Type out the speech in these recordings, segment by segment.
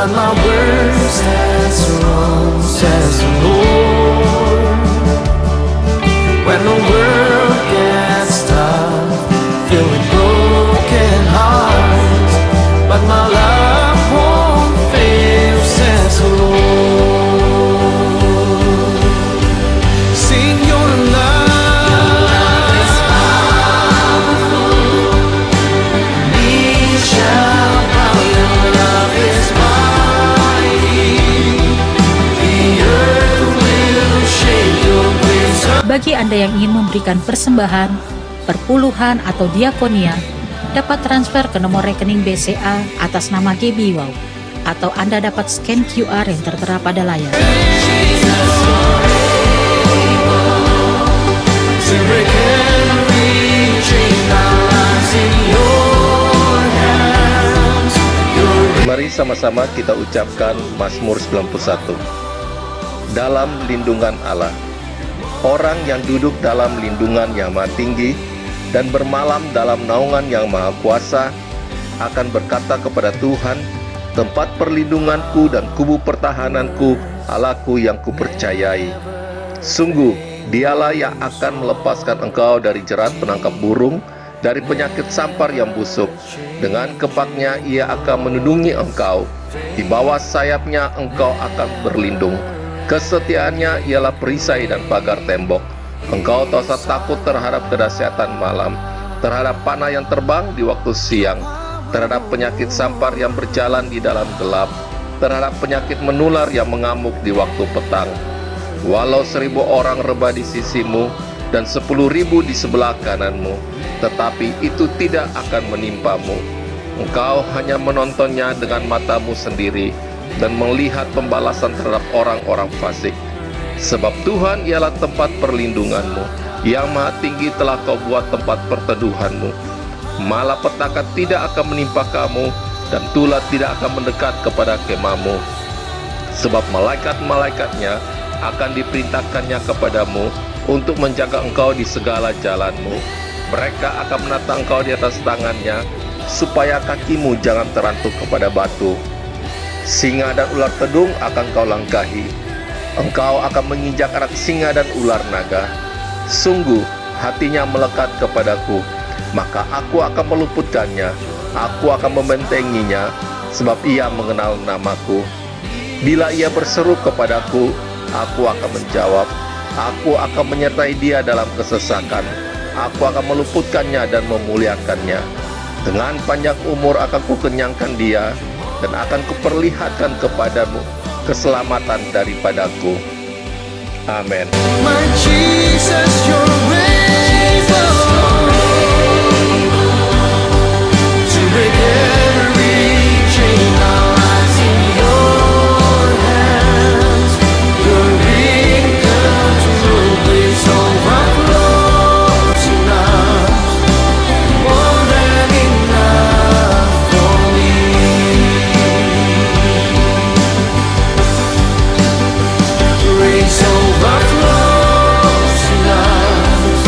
but my worst has wrong, says the Lord. When the world gets tough, filled with broken hearts, but my love won't fail, says the Lord. Sing your love is powerful. Knees shall bow, your love is mighty. The earth will shake your grace. Bagi Anda yang ingin memberikan persembahan, perpuluhan atau diakonia, dapat transfer ke nomor rekening BCA atas nama Gaby Wow, atau Anda dapat scan QR yang tertera pada layar. Mari sama-sama kita ucapkan Mazmur 91. Dalam lindungan Allah. Orang yang duduk dalam lindungan yang maha tinggi dan bermalam dalam naungan yang maha kuasa akan berkata kepada Tuhan, tempat perlindunganku dan kubu pertahananku, Allahku yang kupercayai. Sungguh, dialah yang akan melepaskan engkau dari jerat penangkap burung, dari penyakit sampar yang busuk. Dengan kepaknya ia akan melindungi engkau, di bawah sayapnya engkau akan berlindung. Kesetiaannya ialah perisai dan pagar tembok. Engkau tak usah takut terhadap kedahsyatan malam, terhadap panah yang terbang di waktu siang, terhadap penyakit sampar yang berjalan di dalam gelap, terhadap penyakit menular yang mengamuk di waktu petang. Walau 1000 orang rebah di sisimu dan 10.000 di sebelah kananmu, tetapi itu tidak akan menimpamu. Engkau hanya menontonnya dengan matamu sendiri dan melihat pembalasan terhadap orang-orang fasik. Sebab Tuhan ialah tempat perlindunganmu, yang maha tinggi telah kau buat tempat perteduhanmu. Malapetaka tidak akan menimpa kamu, dan tulah tidak akan mendekat kepada kemahmu. Sebab malaikat-malaikatnya akan diperintahkannya kepadamu untuk menjaga engkau di segala jalanmu. Mereka akan menata engkau di atas tangannya, supaya kakimu jangan terantuk kepada batu. Singa dan ular tedung akan kau langkahi. Engkau akan menginjak anak singa dan ular naga. Sungguh hatinya melekat kepadaku, maka aku akan meluputkannya. Aku akan membentenginya, sebab ia mengenal namaku. Bila ia berseru kepadaku, aku akan menjawab. Aku akan menyertai dia dalam kesesakan. Aku akan meluputkannya dan memuliakannya. Dengan panjang umur akan kukenyangkan dia, dan akan kuperlihatkan kepadamu keselamatan daripadaku. Amin. My Jesus, you're able to break every chain. Our lives in your hands. You're in control. Please overflow tonight. More than enough for me. Grace overflows tonight.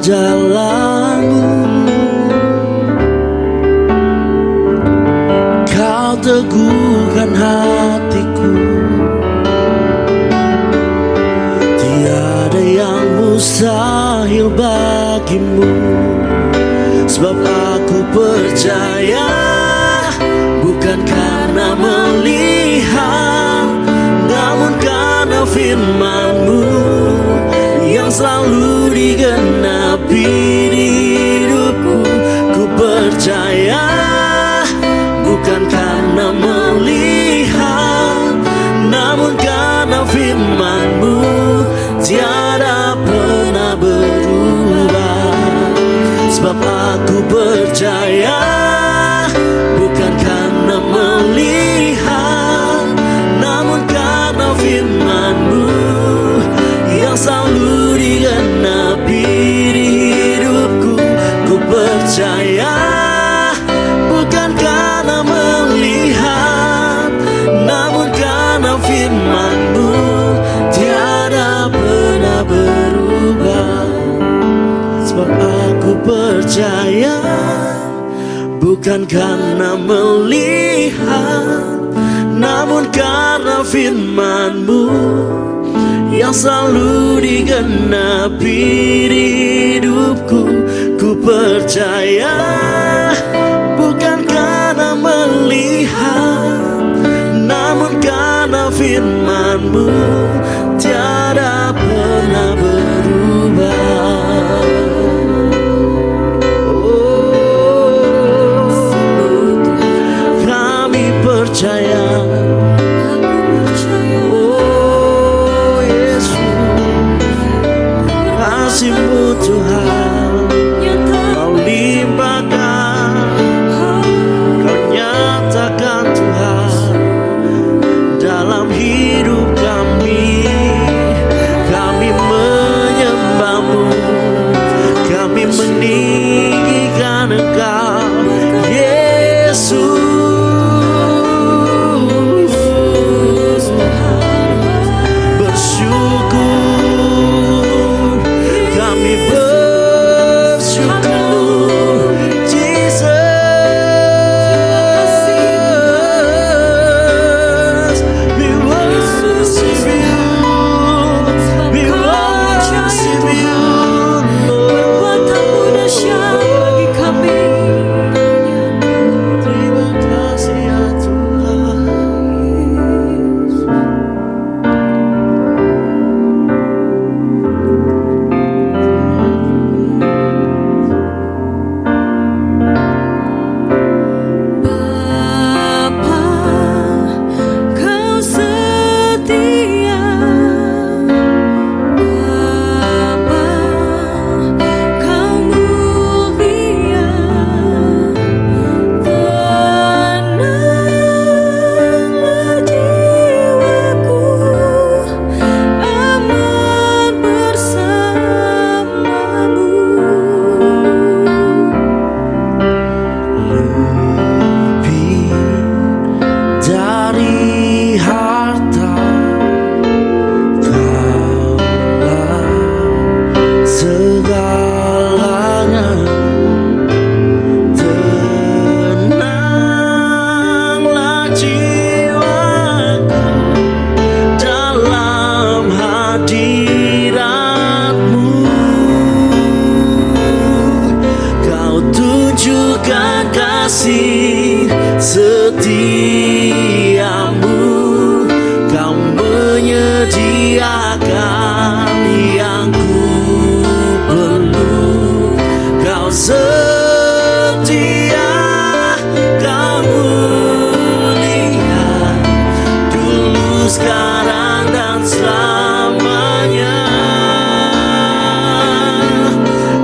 jalanmu, Kau teguhkan hatiku. Tiada yang mustahil bagimu, sebab aku percaya. Bukan karena melihat, namun karena firman-Mu yang selalu digenapi di hidupku. Ku percaya. Bukan karena melihat, namun karena firman-Mu tiada pernah berubah. Sebab aku percaya. Bukan karena melihat, namun karena firman-Mu yang selalu digenapi di hidupku. Ku percaya. Bukan karena melihat, namun karena firman-Mu tiada pernah berubah. Sebab aku percaya. Bukan karena melihat, namun karena firman-Mu yang selalu digenapi di hidupku. Ku percaya. Bukan karena melihat, namun karena firman-Mu tiada pernah berubah. Percaya, oh Yesus, kasih-Mu Tuhan, Kau limpahkan, Kau nyatakan Tuhan dalam hidup kami. Kami menyembah-Mu, kami meninggikan Engkau, Yesus. Kasih setiamu, Kau menyediakan yang ku perlu. Kau setia, Kau mulia, dulu, sekarang, dan selamanya.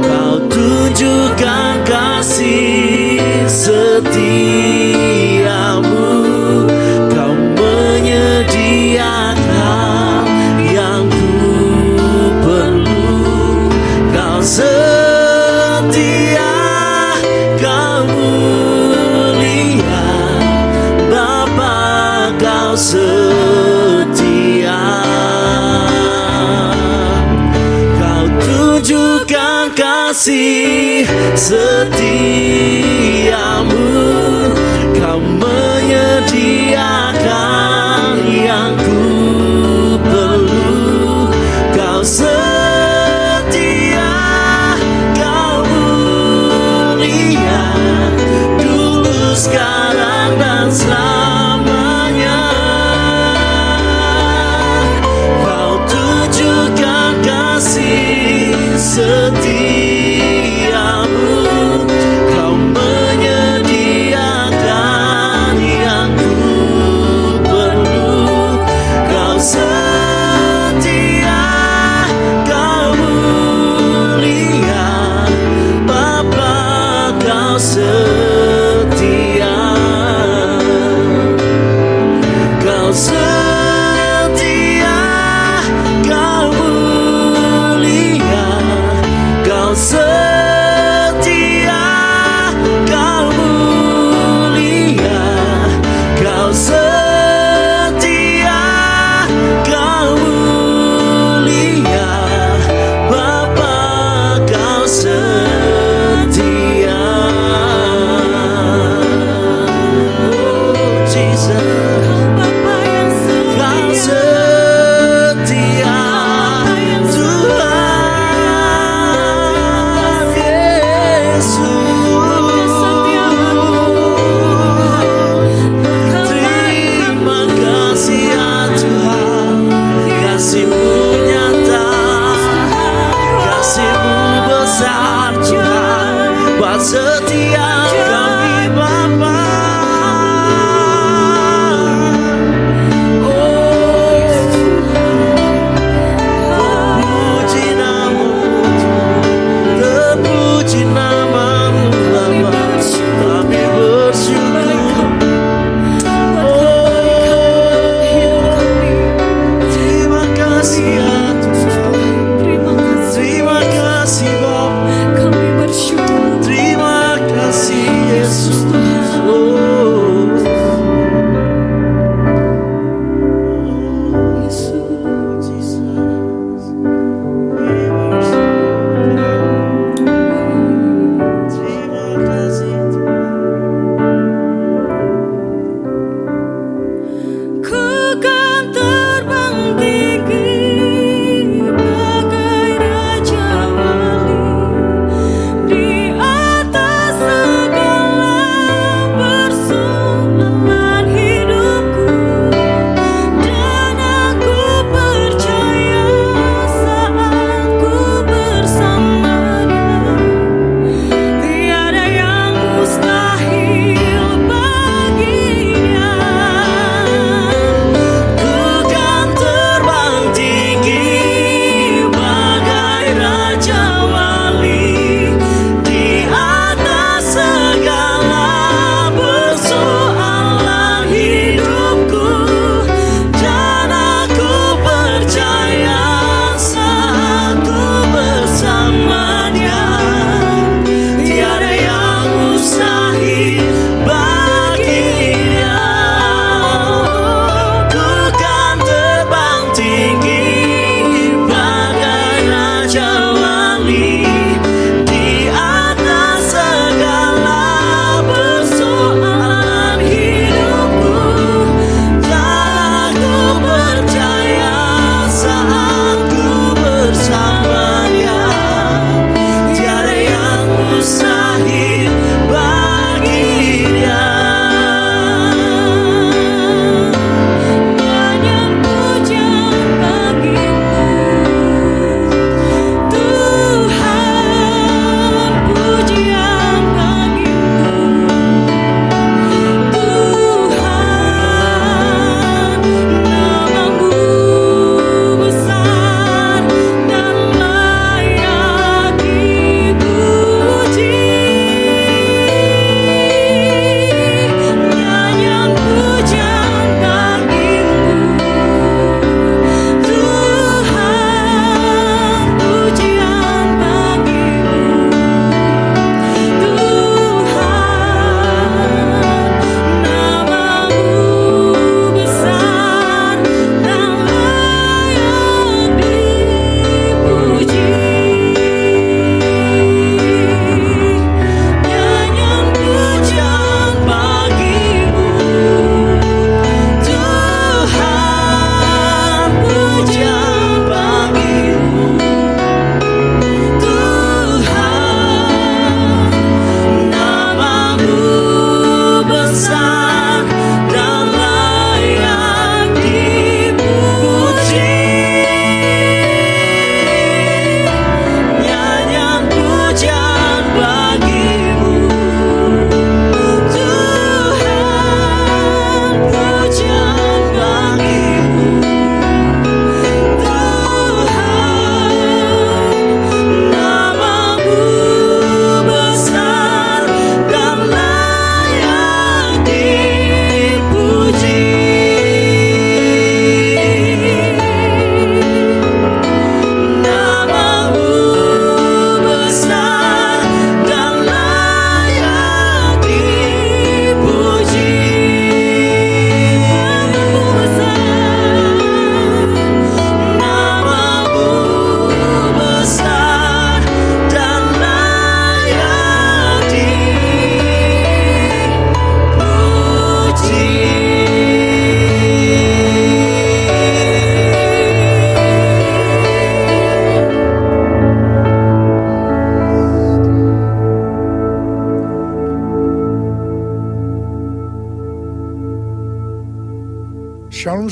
Kau tunjukkan kasih setiamu, Kau menyediakan yang ku kasih setiamu, kau menyediakan yang ku perlu. Kau setia, kau mulia, dulu, sekarang, dan selamanya. Kau tunjukkan kasih setiamu, kau menyediakan yang ku perlu. Kau setia, kau mulia, Bapa, kau setia. Kau setia, kau mulia, kau setia, kau mulia, kau setia, kau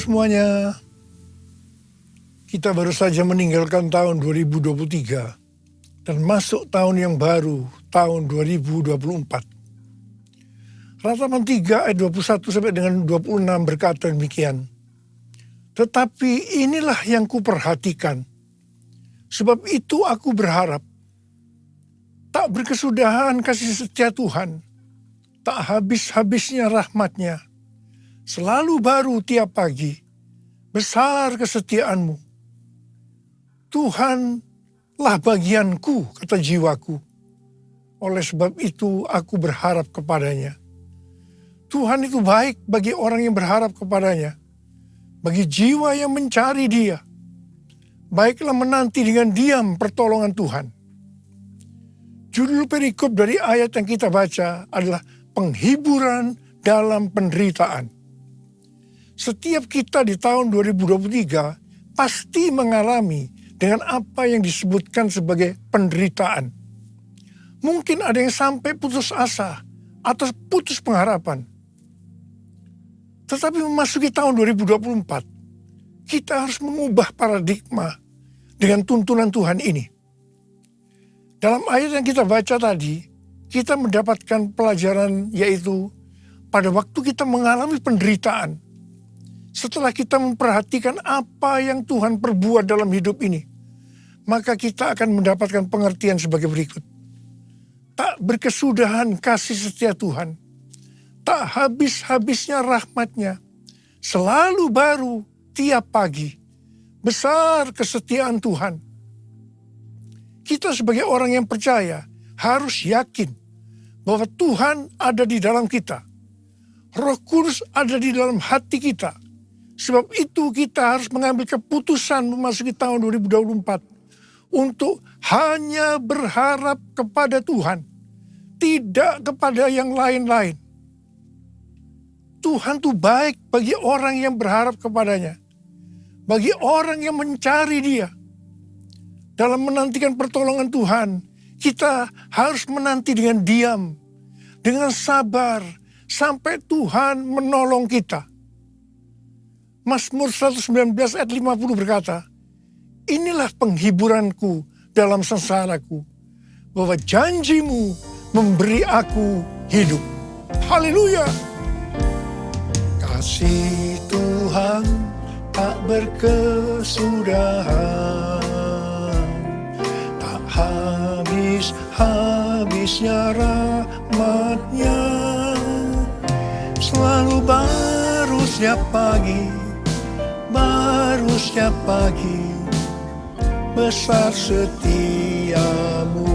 semuanya, kita baru saja meninggalkan tahun 2023 dan masuk tahun yang baru, tahun 2024. Ratapan 3 ayat 21 sampai dengan 26 berkata demikian. Tetapi inilah yang kuperhatikan, sebab itu aku berharap, tak berkesudahan kasih setia Tuhan, tak habis-habisnya rahmat-Nya, selalu baru tiap pagi, besar kesetiaanmu. Tuhanlah bagianku, kata jiwaku. Oleh sebab itu aku berharap kepadanya. Tuhan itu baik bagi orang yang berharap kepadanya, bagi jiwa yang mencari Dia. Baiklah menanti dengan diam pertolongan Tuhan. Judul perikop dari ayat yang kita baca adalah penghiburan dalam penderitaan. Setiap kita di tahun 2023 pasti mengalami dengan apa yang disebutkan sebagai penderitaan. Mungkin ada yang sampai putus asa atau putus pengharapan. Tetapi memasuki tahun 2024, kita harus mengubah paradigma dengan tuntunan Tuhan ini. Dalam ayat yang kita baca tadi, kita mendapatkan pelajaran yaitu pada waktu kita mengalami penderitaan, setelah kita memperhatikan apa yang Tuhan perbuat dalam hidup ini, maka kita akan mendapatkan pengertian sebagai berikut. Tak berkesudahan kasih setia Tuhan, tak habis-habisnya rahmat-Nya, selalu baru tiap pagi, besar kesetiaan Tuhan. Kita sebagai orang yang percaya harus yakin bahwa Tuhan ada di dalam kita. Roh Kudus ada di dalam hati kita. Sebab itu kita harus mengambil keputusan memasuki tahun 2024 untuk hanya berharap kepada Tuhan, tidak kepada yang lain-lain. Tuhan itu baik bagi orang yang berharap kepadanya, bagi orang yang mencari Dia. Dalam menantikan pertolongan Tuhan, kita harus menanti dengan diam, dengan sabar, sampai Tuhan menolong kita. Mazmur 119 ayat 50 berkata, inilah penghiburanku dalam sengsaraku, bahwa janji-Mu memberi aku hidup. Haleluya! Kasih Tuhan tak berkesudahan, tak habis-habisnya rahmat-Nya, selalu baru setiap pagi. Baru setiap pagi, besar setiamu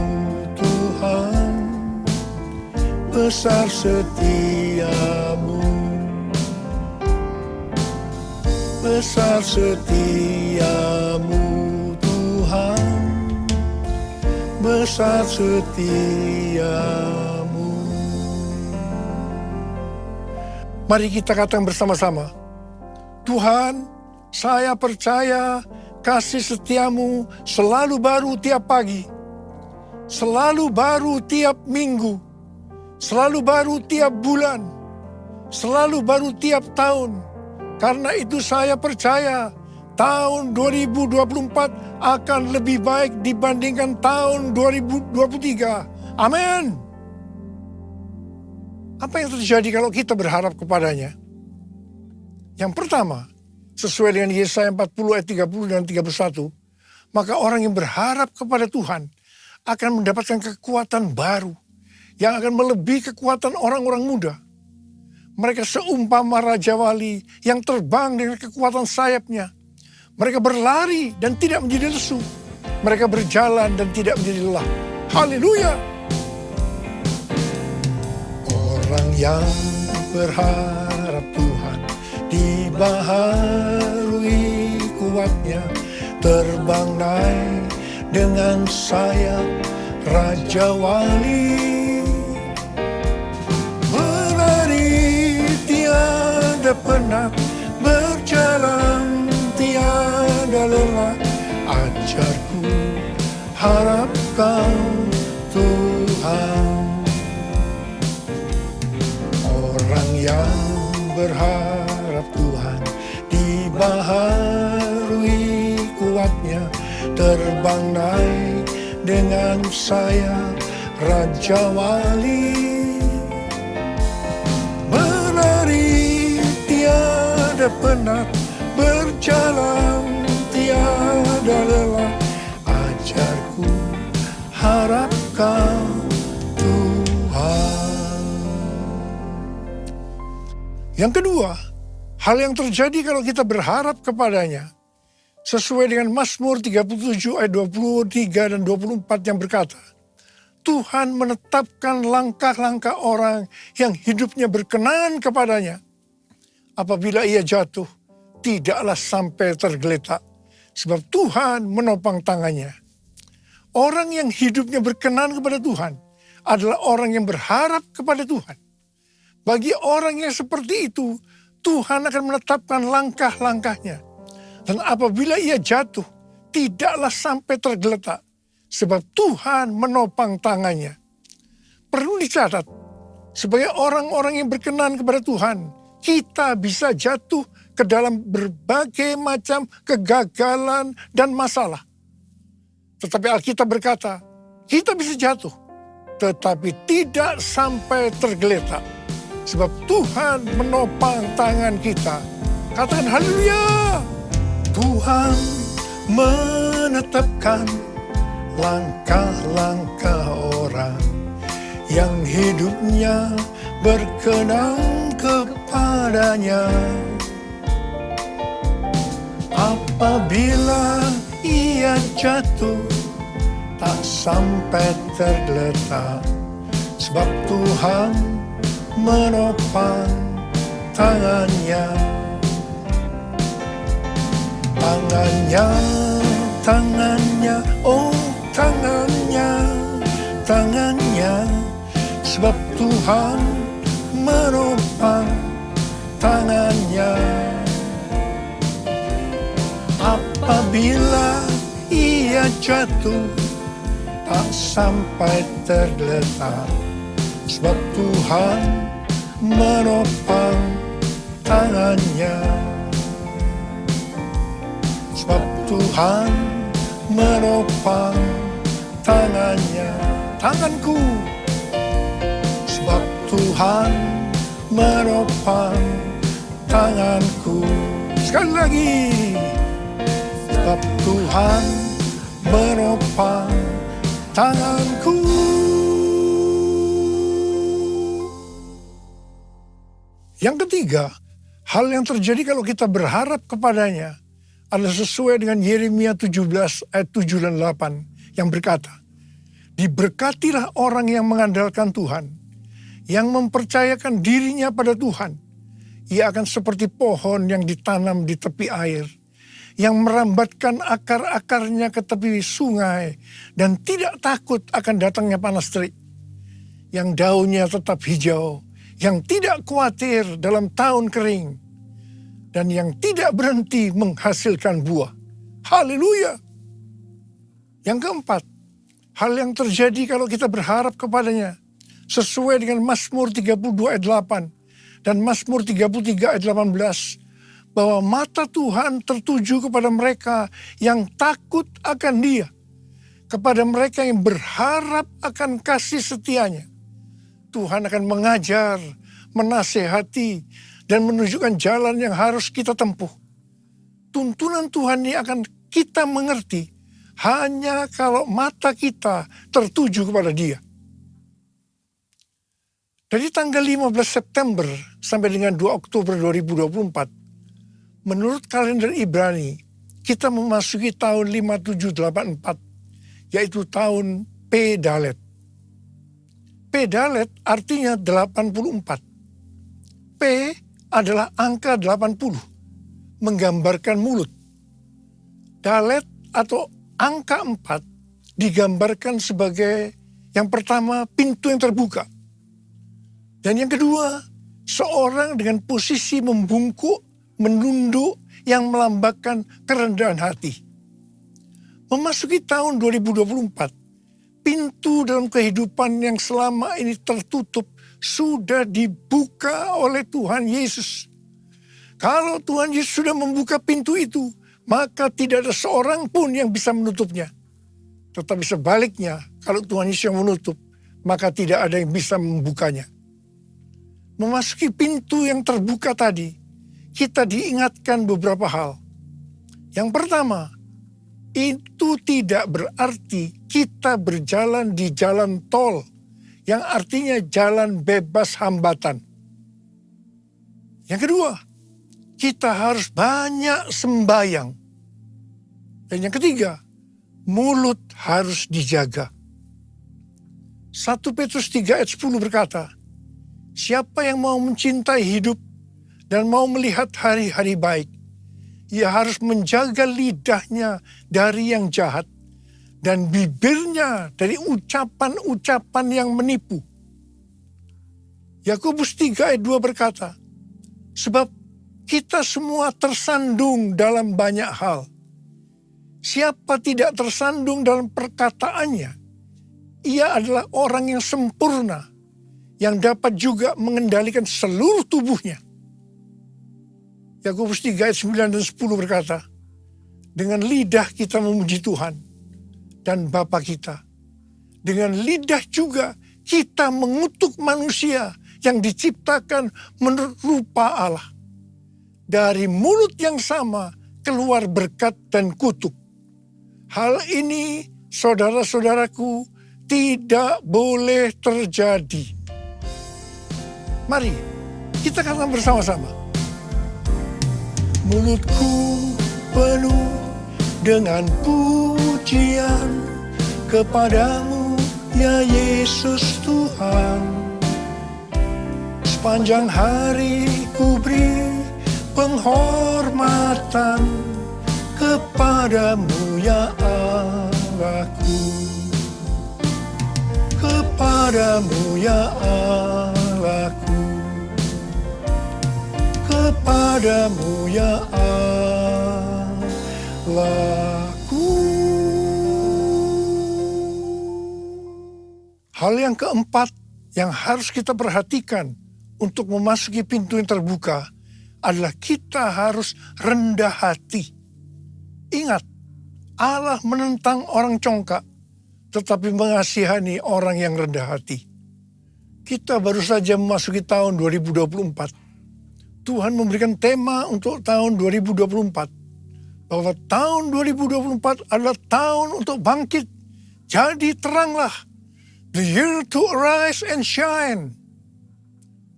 Tuhan, besar setiamu, besar setiamu Tuhan, besar setiamu. Mari kita katakan bersama-sama, Tuhan, saya percaya kasih setiamu selalu baru tiap pagi, selalu baru tiap minggu, selalu baru tiap bulan, selalu baru tiap tahun. Karena itu saya percaya tahun 2024 akan lebih baik dibandingkan tahun 2023. Amin. Apa yang terjadi kalau kita berharap kepadanya? Yang pertama, sesuai dengan Yesaya 40 ayat 30 dan 31, maka orang yang berharap kepada Tuhan akan mendapatkan kekuatan baru yang akan melebihi kekuatan orang-orang muda. Mereka seumpama Raja Wali yang terbang dengan kekuatan sayapnya. Mereka berlari dan tidak menjadi lesu. Mereka berjalan dan tidak menjadi lelah. Haleluya! Orang yang berharap Tuhan dibaharui kuatnya, terbang naik dengan sayap Raja Wali. Berlari tiada penat, berjalan tiada lelah. Ajarku harap Kau Tuhan. Orang yang berharap Tuhan terbang naik dengan sayap Raja Wali. Berlari tiada penat, berjalan tiada lelah, ajarku harap kau Tuhan. Yang kedua, hal yang terjadi kalau kita berharap kepadanya, sesuai dengan Mazmur 37 ayat 23 dan 24 yang berkata, Tuhan menetapkan langkah-langkah orang yang hidupnya berkenan kepadanya. Apabila ia jatuh, tidaklah sampai tergeletak, sebab Tuhan menopang tangannya. Orang yang hidupnya berkenan kepada Tuhan adalah orang yang berharap kepada Tuhan. Bagi orang yang seperti itu, Tuhan akan menetapkan langkah-langkahnya. Dan apabila ia jatuh, tidaklah sampai tergeletak, sebab Tuhan menopang tangannya. Perlu dicatat, sebagai orang-orang yang berkenan kepada Tuhan, kita bisa jatuh ke dalam berbagai macam kegagalan dan masalah. Tetapi Alkitab berkata, kita bisa jatuh, tetapi tidak sampai tergeletak. Sebab Tuhan menopang tangan kita. Katakan haleluya. Tuhan menetapkan langkah-langkah orang yang hidupnya berkenan kepadanya. Apabila ia jatuh, tak sampai tergeletak, sebab Tuhan menopang tangannya. Tangannya, tangannya, oh tangannya, tangannya, sebab Tuhan menopang tangannya. Apabila ia jatuh, tak sampai tergeletak, sebab Tuhan menopang tangannya. Sebab Tuhan menopang tangannya. Tanganku. Sebab Tuhan menopang tanganku. Sekali lagi. Sebab Tuhan menopang tanganku. Yang ketiga, hal yang terjadi kalau kita berharap kepadanya adalah sesuai dengan Yeremia 17 ayat 7 dan 8 yang berkata, diberkatilah orang yang mengandalkan Tuhan, yang mempercayakan dirinya pada Tuhan. Ia akan seperti pohon yang ditanam di tepi air, yang merambatkan akar-akarnya ke tepi sungai dan tidak takut akan datangnya panas terik, yang daunnya tetap hijau, yang tidak khawatir dalam tahun kering, dan yang tidak berhenti menghasilkan buah. Haleluya. Yang keempat, hal yang terjadi kalau kita berharap kepadanya, sesuai dengan Mazmur 32 ayat 8 dan Mazmur 33 ayat 18, bahwa mata Tuhan tertuju kepada mereka yang takut akan Dia, kepada mereka yang berharap akan kasih setianya. Tuhan akan mengajar, menasehati, dan menunjukkan jalan yang harus kita tempuh. Tuntunan Tuhan ini akan kita mengerti hanya kalau mata kita tertuju kepada Dia. Dari tanggal 15 September sampai dengan 2 Oktober 2024, menurut kalender Ibrani, kita memasuki tahun 5784, yaitu tahun P Dalet. P Dalet artinya 84. P adalah angka 80, menggambarkan mulut. Dalet atau angka 4 digambarkan sebagai yang pertama pintu yang terbuka. Dan yang kedua, seorang dengan posisi membungkuk, menunduk yang melambangkan kerendahan hati. Memasuki tahun 2024, pintu dalam kehidupan yang selama ini tertutup sudah dibuka oleh Tuhan Yesus. Kalau Tuhan Yesus sudah membuka pintu itu, maka tidak ada seorang pun yang bisa menutupnya. Tetapi sebaliknya, kalau Tuhan Yesus yang menutup, maka tidak ada yang bisa membukanya. Memasuki pintu yang terbuka tadi, kita diingatkan beberapa hal. Yang pertama, itu tidak berarti kita berjalan di jalan tol, yang artinya jalan bebas hambatan. Yang kedua, kita harus banyak sembahyang. Dan yang ketiga, mulut harus dijaga. 1 Petrus 3 ayat 10 berkata, siapa yang mau mencintai hidup dan mau melihat hari-hari baik, ia harus menjaga lidahnya dari yang jahat dan bibirnya dari ucapan-ucapan yang menipu. Yakobus 3 ayat 2 berkata, sebab kita semua tersandung dalam banyak hal. Siapa tidak tersandung dalam perkataannya, ia adalah orang yang sempurna, yang dapat juga mengendalikan seluruh tubuhnya. Yakobus 3 ayat 9 dan 10 berkata, dengan lidah kita memuji Tuhan dan Bapa kita. Dengan lidah juga kita mengutuk manusia yang diciptakan menurut rupa Allah. Dari mulut yang sama keluar berkat dan kutuk. Hal ini, saudara-saudaraku, tidak boleh terjadi. Mari kita katakan bersama-sama. Mulutku penuh dengan pujian kepadamu, ya Yesus Tuhan. Sepanjang hari ku beri penghormatan kepadamu, ya Allahku. Kepadamu, ya Allahku. Kepadamu, ya Allahku. Hal yang keempat yang harus kita perhatikan untuk memasuki pintu yang terbuka adalah kita harus rendah hati. Ingat, Allah menentang orang congkak, tetapi mengasihani orang yang rendah hati. Kita baru saja memasuki tahun 2024. Tuhan memberikan tema untuk tahun 2024. Bahwa tahun 2024 adalah tahun untuk bangkit. Jadi teranglah. The year to arise and shine.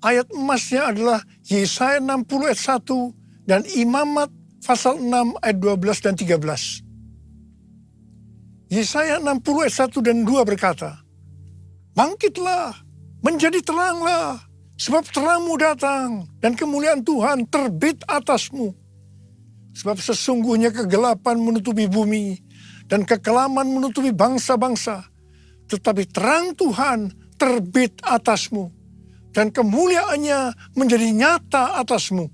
Ayat emasnya adalah Yesaya 60 ayat 1 dan Imamat pasal 6 ayat 12 dan 13. Yesaya 60 ayat 1 dan 2 berkata, bangkitlah, menjadi teranglah, sebab terangmu datang dan kemuliaan Tuhan terbit atasmu. Sebab sesungguhnya kegelapan menutupi bumi dan kekelaman menutupi bangsa-bangsa. Tetapi terang Tuhan terbit atasmu dan kemuliaannya menjadi nyata atasmu.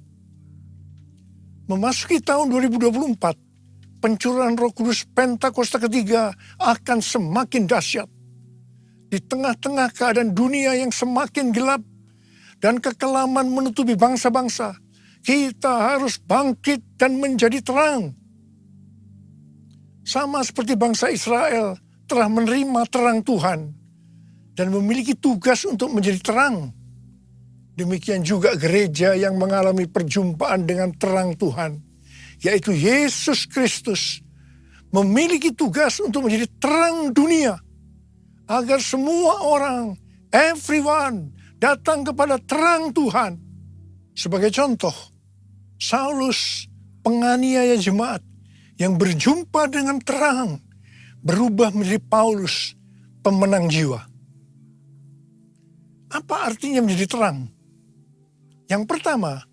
Memasuki tahun 2024, pencurahan Roh Kudus Pentakosta ketiga akan semakin dahsyat. Di tengah-tengah keadaan dunia yang semakin gelap dan kekelaman menutupi bangsa-bangsa, kita harus bangkit dan menjadi terang. Sama seperti bangsa Israel telah menerima terang Tuhan dan memiliki tugas untuk menjadi terang. Demikian juga gereja yang mengalami perjumpaan dengan terang Tuhan, yaitu Yesus Kristus, memiliki tugas untuk menjadi terang dunia, agar semua orang, everyone, datang kepada terang Tuhan. Sebagai contoh, Saulus, penganiaya jemaat yang berjumpa dengan terang, berubah menjadi Paulus, pemenang jiwa. Apa artinya menjadi terang? Yang pertama,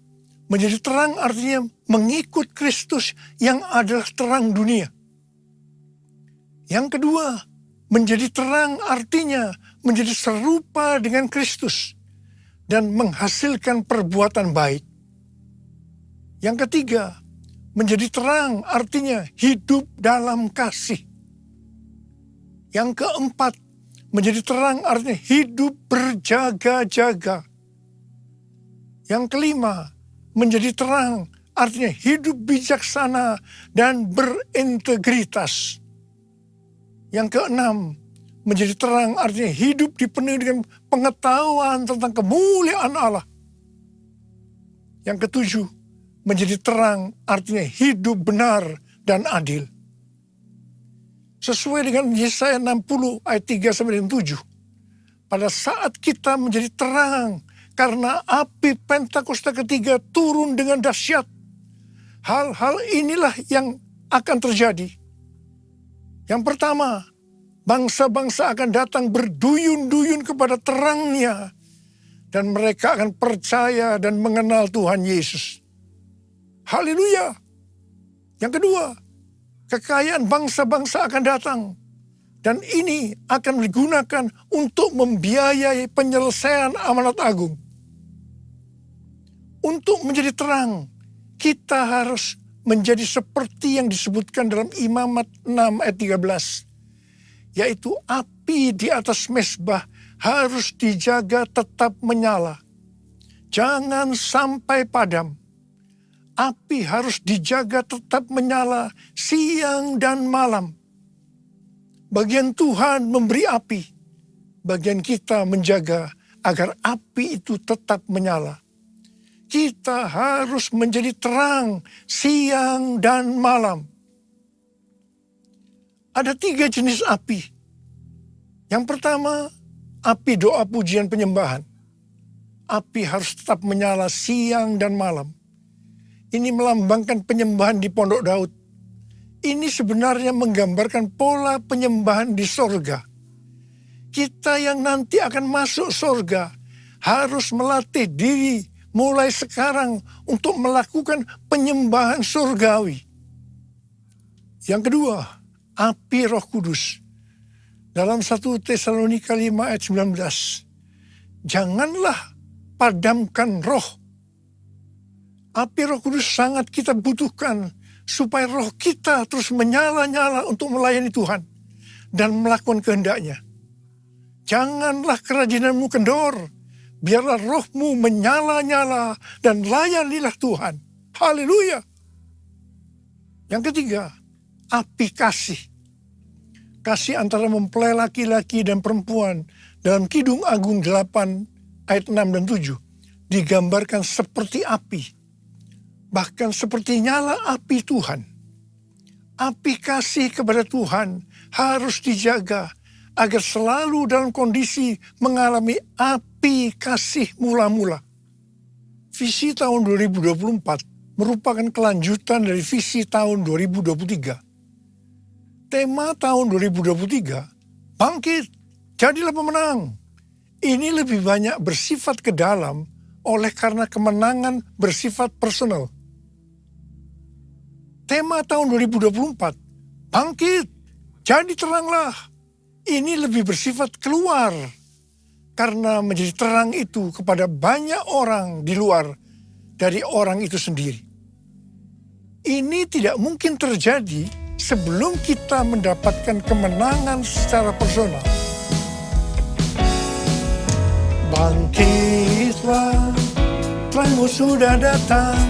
menjadi terang artinya mengikut Kristus yang adalah terang dunia. Yang kedua, menjadi terang artinya menjadi serupa dengan Kristus dan menghasilkan perbuatan baik. Yang ketiga, menjadi terang artinya hidup dalam kasih. Yang keempat, menjadi terang artinya hidup berjaga-jaga. Yang kelima, menjadi terang artinya hidup bijaksana dan berintegritas. Yang keenam, menjadi terang artinya hidup dipenuhi dengan pengetahuan tentang kemuliaan Allah. Yang ketujuh, menjadi terang artinya hidup benar dan adil. Sesuai dengan Yesaya 60 ayat 3-7. Pada saat kita menjadi terang karena api Pentakosta ketiga turun dengan dahsyat, hal-hal inilah yang akan terjadi. Yang pertama, bangsa-bangsa akan datang berduyun-duyun kepada terangnya, dan mereka akan percaya dan mengenal Tuhan Yesus. Haleluya. Yang kedua, kekayaan bangsa-bangsa akan datang, dan ini akan digunakan untuk membiayai penyelesaian amanat agung. Untuk menjadi terang, kita harus menjadi seperti yang disebutkan dalam Imamat 6 ayat 13. Yaitu api di atas mezbah harus dijaga tetap menyala. Jangan sampai padam. Api harus dijaga tetap menyala siang dan malam. Bagian Tuhan memberi api. Bagian kita menjaga agar api itu tetap menyala. Kita harus menjadi terang siang dan malam. Ada 3 jenis api. Yang pertama, api doa pujian penyembahan. Api harus tetap menyala siang dan malam. Ini melambangkan penyembahan di Pondok Daud. Ini sebenarnya menggambarkan pola penyembahan di sorga. Kita yang nanti akan masuk sorga harus melatih diri mulai sekarang untuk melakukan penyembahan surgawi. Yang kedua, api Roh Kudus. Dalam 1 Tesalonika 5 ayat 19. Janganlah padamkan roh. Api Roh Kudus sangat kita butuhkan supaya roh kita terus menyala-nyala untuk melayani Tuhan dan melakukan kehendak-Nya. Janganlah kerajinanmu kendor. Biarlah rohmu menyala-nyala dan layanilah Tuhan. Haleluya. Yang ketiga, api kasih. Kasih antara mempelai laki-laki dan perempuan dalam Kidung Agung 8 ayat 6 dan 7 digambarkan seperti api. Bahkan seperti nyala api Tuhan. Api kasih kepada Tuhan harus dijaga agar selalu dalam kondisi mengalami api kasih mula-mula. Visi tahun 2024 merupakan kelanjutan dari visi tahun 2023. Tema tahun 2023, bangkit, jadilah pemenang. Ini lebih banyak bersifat ke dalam oleh karena kemenangan bersifat personal. Tema tahun 2024, bangkit, jadi teranglah. Ini lebih bersifat keluar, karena menjadi terang itu kepada banyak orang di luar dari orang itu sendiri. Ini tidak mungkin terjadi sebelum kita mendapatkan kemenangan secara personal. Bangkitlah, terangmu sudah datang.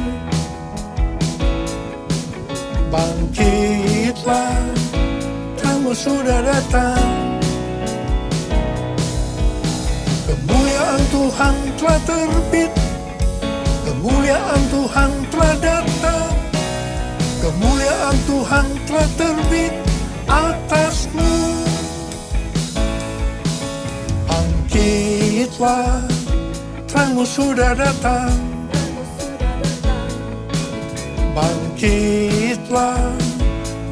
Bangkitlah, terangmu sudah datang. Kemuliaan Tuhan telah terbit, kemuliaan Tuhan telah datang, kemuliaan Tuhan telah terbit atasmu. Bangkitlah, terangmu sudah datang. Bangkitlah,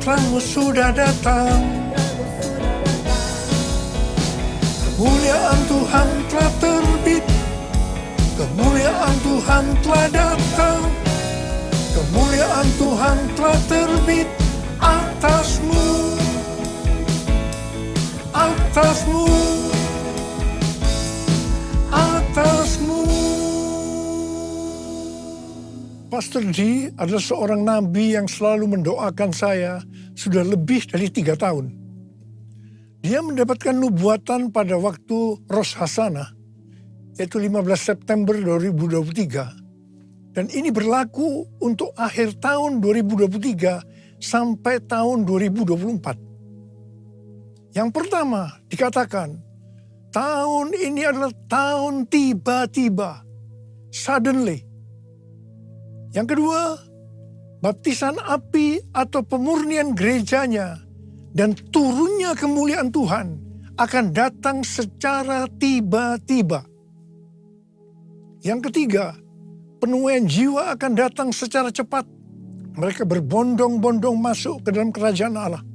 terangmu sudah datang. Kemuliaan Tuhan telah terbit, kemuliaan Tuhan telah datang, kemuliaan Tuhan telah terbit atasmu, atasmu, atasmu. Pastor D adalah seorang nabi yang selalu mendoakan saya sudah lebih dari 3 tahun. Dia mendapatkan nubuatan pada waktu Rosh Hashanah, yaitu 15 September 2023. Dan ini berlaku untuk akhir tahun 2023 sampai tahun 2024. Yang pertama dikatakan, tahun ini adalah tahun tiba-tiba, suddenly. Yang kedua, baptisan api atau pemurnian gerejanya dan turunnya kemuliaan Tuhan akan datang secara tiba-tiba. Yang ketiga, penuaian jiwa akan datang secara cepat. Mereka berbondong-bondong masuk ke dalam kerajaan Allah.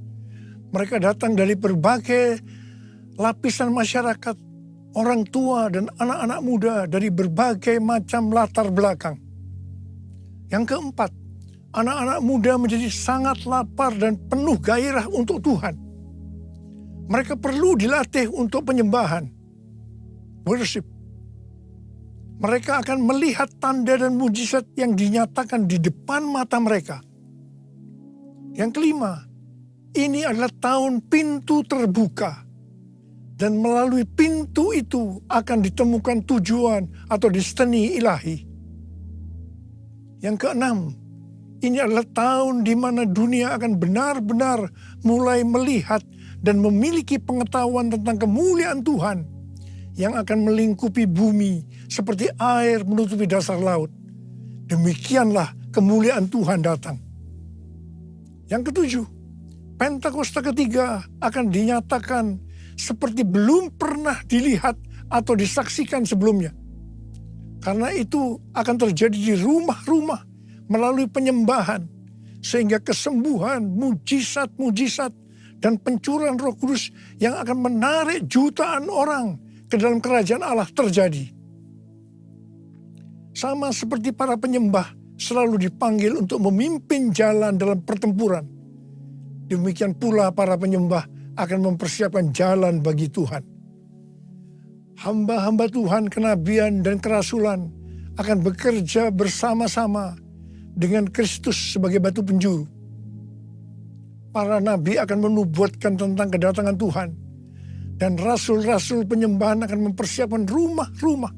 Mereka datang dari berbagai lapisan masyarakat, orang tua dan anak-anak muda dari berbagai macam latar belakang. Yang keempat, anak-anak muda menjadi sangat lapar dan penuh gairah untuk Tuhan. Mereka perlu dilatih untuk penyembahan, worship. Mereka akan melihat tanda dan mujizat yang dinyatakan di depan mata mereka. Yang kelima, ini adalah tahun pintu terbuka. Dan melalui pintu itu akan ditemukan tujuan atau destiny ilahi. Yang keenam, ini adalah tahun di mana dunia akan benar-benar mulai melihat dan memiliki pengetahuan tentang kemuliaan Tuhan yang akan melingkupi bumi seperti air menutupi dasar laut. Demikianlah kemuliaan Tuhan datang. Yang ketujuh, Pentakosta ketiga akan dinyatakan seperti belum pernah dilihat atau disaksikan sebelumnya. Karena itu akan terjadi di rumah-rumah melalui penyembahan, sehingga kesembuhan, mujizat-mujizat, dan pencurahan Roh Kudus yang akan menarik jutaan orang ke dalam kerajaan Allah terjadi. Sama seperti para penyembah selalu dipanggil untuk memimpin jalan dalam pertempuran. Demikian pula para penyembah akan mempersiapkan jalan bagi Tuhan. Hamba-hamba Tuhan, kenabian dan kerasulan akan bekerja bersama-sama dengan Kristus sebagai batu penjuru. Para nabi akan menubuatkan tentang kedatangan Tuhan. Dan rasul-rasul penyembahan akan mempersiapkan rumah-rumah.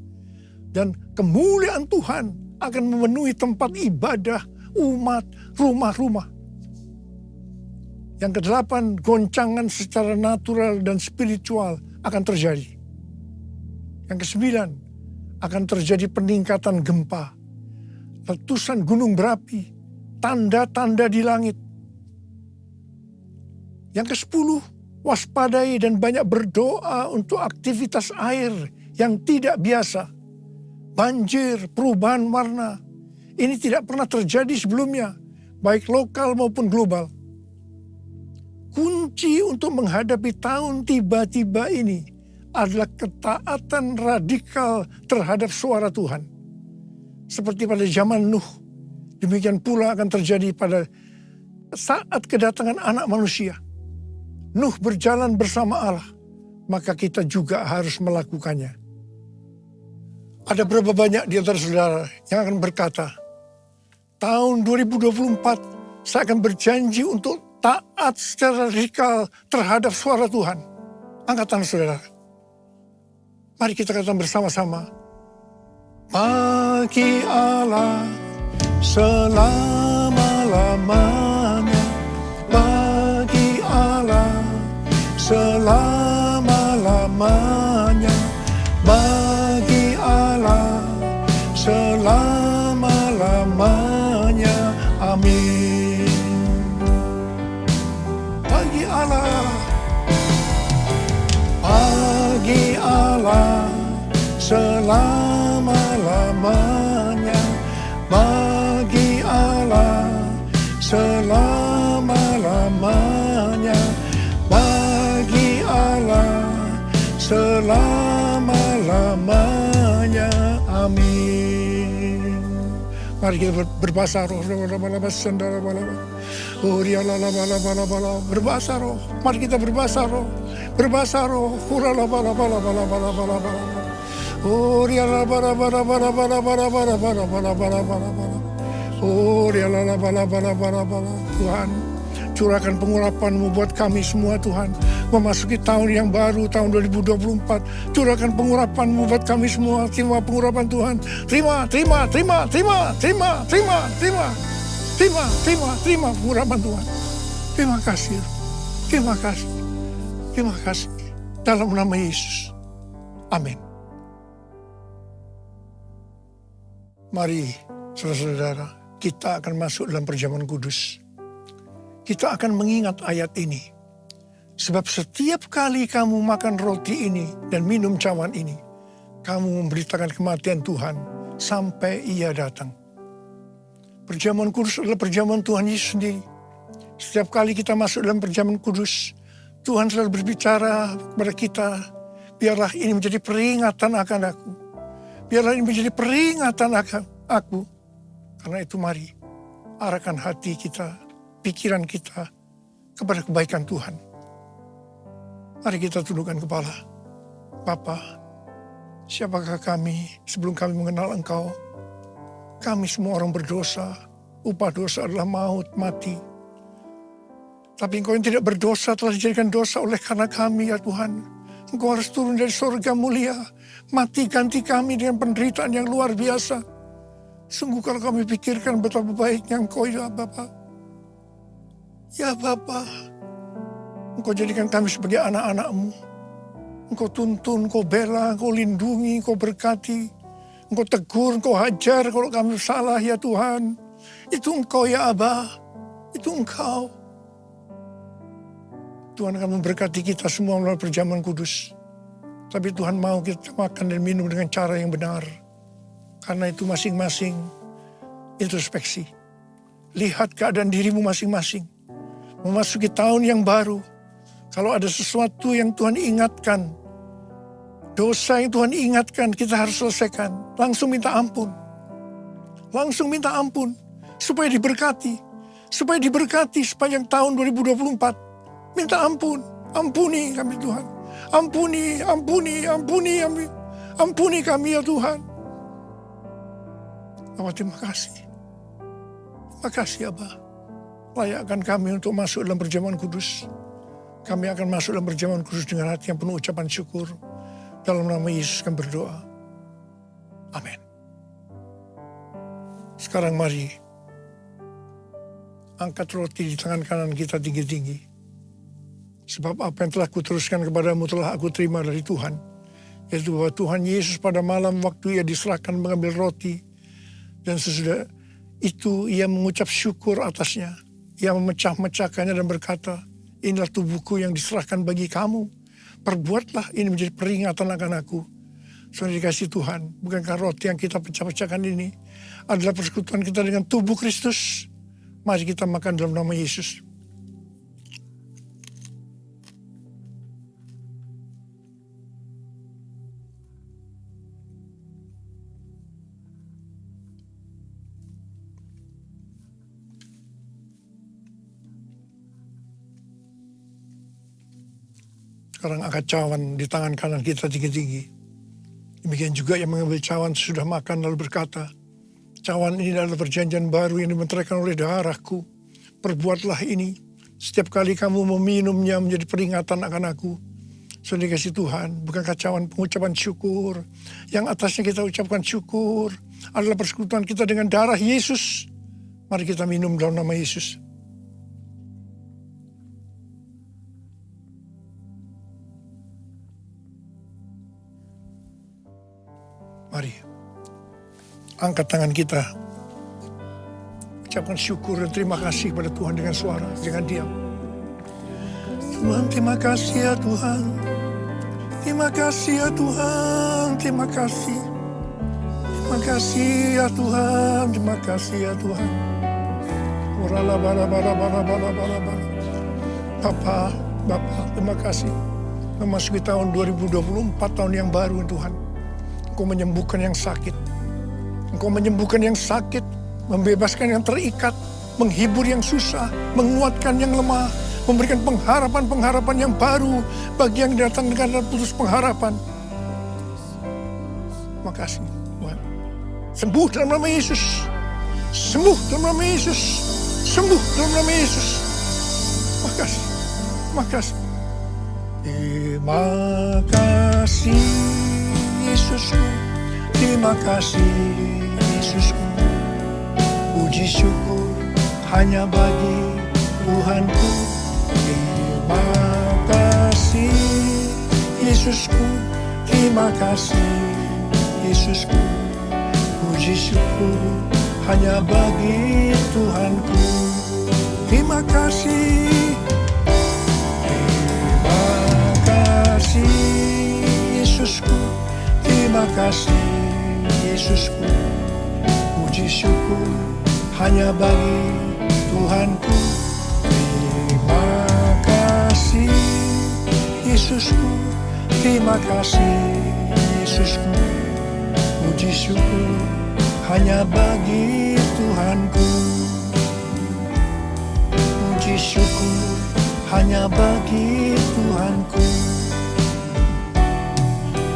Dan kemuliaan Tuhan akan memenuhi tempat ibadah, umat, rumah-rumah. Yang kedelapan, goncangan secara natural dan spiritual akan terjadi. Yang kesembilan, akan terjadi peningkatan gempa, letusan gunung berapi, tanda-tanda di langit. Yang kesepuluh, waspadai dan banyak berdoa untuk aktivitas air yang tidak biasa. Banjir, perubahan warna. Ini tidak pernah terjadi sebelumnya, baik lokal maupun global. Kunci untuk menghadapi tahun tiba-tiba ini adalah ketaatan radikal terhadap suara Tuhan. Seperti pada zaman Nuh, demikian pula akan terjadi pada saat kedatangan anak manusia. Nuh berjalan bersama Allah, maka kita juga harus melakukannya. Ada berapa banyak di antara saudara yang akan berkata, tahun 2024 saya akan berjanji untuk taat secara radikal terhadap suara Tuhan. Angkat tangan saudara. Mari kita katakan bersama-sama. Bagi Allah selama-lamanya. Bagi Allah selama-lamanya. Bagi Allah selama-lamanya. Amin. Bagi Allah, bagi Allah selama-lamanya. Bagi Allah selama-lamanya. Bagi Allah selama-lamanya. Amin. Mari kita berbahasa roh. Berbahasa roh. Mari kita berbahasa roh. Berbahasa roh. Tuhan, curahkan pengurapan-Mu buat kami semua Tuhan. Memasuki tahun yang baru, tahun 2024. Curahkan pengurapan-Mu buat kami semua. Terima pengurapan Tuhan. Terima pengurapan Tuhan. Terima kasih. Terima kasih. Terima kasih. Dalam nama Yesus. Amin. Mari, saudara-saudara, kita akan masuk dalam perjamuan kudus. Kita akan mengingat ayat ini. Sebab setiap kali kamu makan roti ini dan minum cawan ini, kamu memberitakan kematian Tuhan sampai Ia datang. Perjamuan kudus adalah perjamuan Tuhan Yesus sendiri. Setiap kali kita masuk dalam perjamuan kudus, Tuhan selalu berbicara kepada kita, biarlah ini menjadi peringatan akan aku. Biarlah ini menjadi peringatan akan aku. Karena itu mari, arahkan hati kita, pikiran kita kepada kebaikan Tuhan. Mari kita tundukkan kepala. Bapa, siapakah kami sebelum kami mengenal Engkau? Kami semua orang berdosa. Upah dosa adalah maut, mati. Tapi Engkau yang tidak berdosa telah dijadikan dosa oleh karena kami, ya Tuhan. Engkau harus turun dari surga mulia. Mati ganti kami dengan penderitaan yang luar biasa. Sungguh kalau kami pikirkan betapa baiknya Engkau, ya Bapa. Ya Bapa, Engkau jadikan kami sebagai anak-anak-Mu. Engkau tuntun, Engkau bela, Engkau lindungi, Engkau berkati. Engkau tegur, Engkau hajar kalau kami salah, ya Tuhan. Itu Engkau, ya Abah. Itu Engkau. Tuhan akan memberkati kita semua melalui perjamuan kudus. Tapi Tuhan mau kita makan dan minum dengan cara yang benar. Karena itu masing-masing introspeksi. Lihat keadaan dirimu masing-masing. Memasuki tahun yang baru. Kalau ada sesuatu yang Tuhan ingatkan, dosa yang Tuhan ingatkan, kita harus selesaikan. Langsung minta ampun. Langsung minta ampun. Supaya diberkati. Supaya diberkati sepanjang tahun 2024. Minta ampun. Ampuni kami Tuhan. Ampuni kami ya Tuhan. Abah, terima kasih. Terima kasih Abah. Layakkan kami untuk masuk dalam perjamuan kudus. Kami akan masuk dalam perjamuan kudus dengan hati yang penuh ucapan syukur. Dalam nama Yesus kami berdoa. Amin. Sekarang mari angkat roti di tangan kanan kita tinggi-tinggi. Sebab apa yang telah kuteruskan kepadamu telah aku terima dari Tuhan. Yaitu bahwa Tuhan Yesus pada malam waktu Ia diserahkan mengambil roti. Dan sesudah itu Ia mengucap syukur atasnya. Ia memecah-mecahkannya dan berkata, inilah tubuhku yang diserahkan bagi kamu. Perbuatlah ini menjadi peringatan akan aku. Saudara dikasih Tuhan, bukankah roti yang kita pecah-pecahkan ini adalah persekutuan kita dengan tubuh Kristus? Mari kita makan dalam nama Yesus. Sekarang angkat cawan di tangan kanan kita tinggi-tinggi. Demikian juga yang mengambil cawan sudah makan lalu berkata, cawan ini adalah perjanjian baru yang dimeteraikan oleh darahku. Perbuatlah ini. Setiap kali kamu meminumnya menjadi peringatan akan aku. Saudara dikasih Tuhan, bukankah cawan pengucapan syukur? Yang atasnya kita ucapkan syukur adalah persekutuan kita dengan darah Yesus. Mari kita minum dalam nama Yesus. Mari, angkat tangan kita. Ucapkan syukur dan terima kasih kepada Tuhan dengan suara, jangan diam. Tuhan, terima kasih ya Tuhan. Terima kasih ya Tuhan, terima kasih. Terima kasih ya Tuhan, terima kasih ya Tuhan. Bapa, terima kasih. Memasuki tahun 2024, tahun yang baru Tuhan. Engkau menyembuhkan yang sakit. Engkau menyembuhkan yang sakit, membebaskan yang terikat, menghibur yang susah, menguatkan yang lemah, memberikan pengharapan-pengharapan yang baru bagi yang datang dengan putus pengharapan. Makasih Tuhan. Sembuh dalam nama Yesus. Sembuh dalam nama Yesus. Sembuh dalam nama Yesus. Terima kasih. Terima kasih. Terima kasih Yesusku. Terima kasih Yesusku. Puji syukur hanya bagi Tuhanku. Terima kasih Yesusku. Terima kasih Yesusku. Puji syukur hanya bagi Tuhanku. Terima kasih. Terima kasih Yesusku. Terima kasih Yesusku. Puji syukur hanya bagi Tuhanku. Terima kasih Yesusku. Terima kasih Yesusku. Puji syukur hanya bagi Tuhanku. Puji syukur hanya bagi Tuhanku.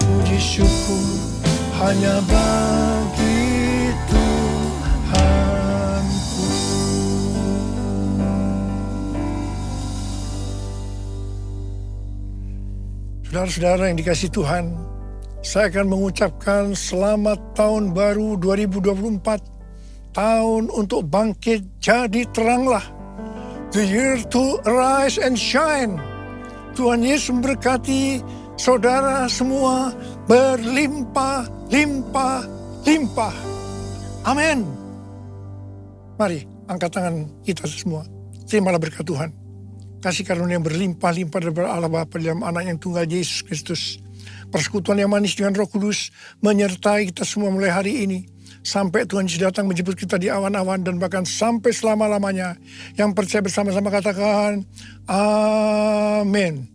Puji syukur hanya bagi Tuhanku. Saudara-saudara yang dikasihi Tuhan, saya akan mengucapkan selamat tahun baru 2024. Tahun untuk bangkit jadi teranglah. The year to arise and shine. Tuhan Yesus memberkati saudara semua berlimpah, limpah, limpah. Amin. Mari angkat tangan kita semua. Terimalah berkat Tuhan. Kasih karunia yang berlimpah-limpah dari Allah Bapa dalam Anak yang tunggal Yesus Kristus. Persekutuan yang manis dengan Roh Kudus menyertai kita semua mulai hari ini. Sampai Tuhan Yesus datang menjemput kita di awan-awan dan bahkan sampai selama-lamanya. Yang percaya bersama-sama katakan, Amin.